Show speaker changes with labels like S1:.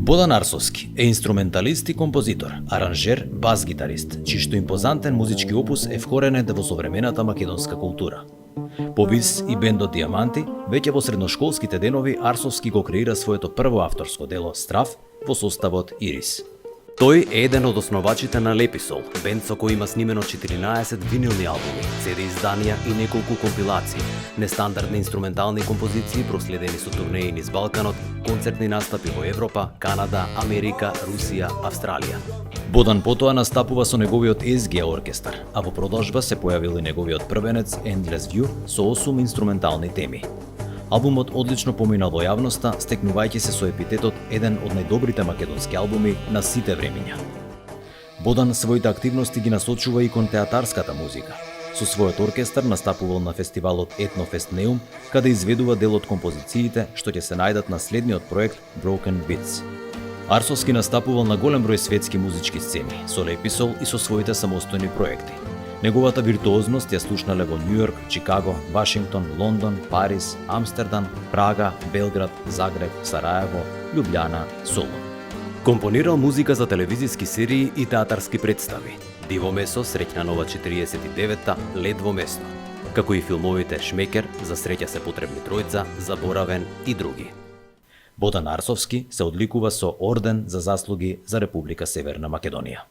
S1: Бодан Арсовски е инструменталист и композитор, аранжер, бас-гитарист, чишто импозантен музички опус е вкоренет во современата македонска култура. По виз и бендот Диаманти, веќе во средношколските денови Арсовски го креира своето прво авторско дело Страв во составот Ирис. Тој е еден од основачите на Леписол, бенд со кој има снимено 14 винилни албуми, CD изданија и неколку компилации, нестандардни инструментални композиции проследени со турнеи низ Балканот, концертни настапи во Европа, Канада, Америка, Русија, Австралија. Бодан потоа настапува со неговиот SG оркестар, а во продолжба се појавил и неговиот првенец Endless View со 8 инструментални теми. Албумот одлично поминал во јавноста, стекнувајќи се со епитетот еден од најдобрите македонски албуми на сите времиња. Бодан своите активности ги насочува и кон театарската музика. Со својот оркестар настапувал на фестивалот Етнофест Неум, каде изведува дел од композициите што ќе се најдат на следниот проект Broken Beats. Арсовски настапувал на голем број светски музички сцени, со Леписол и со своите самостојни проекти. Неговата виртуозност ја слушнале во Њујорк, Чикаго, Вашингтон, Лондон, Париз, Амстердам, Прага, Белград, Загреб, Сараево, Љубљана, Солун. Компонирал музика за телевизиски серии и театарски представи. Диво месо, Среќна нова 49-та, Лед во место, како и филмовите Шмекер, За среќа се потребни тројца, Заборавен и други. Бодан Арсовски се одликува со орден за заслуги за Република Северна Македонија.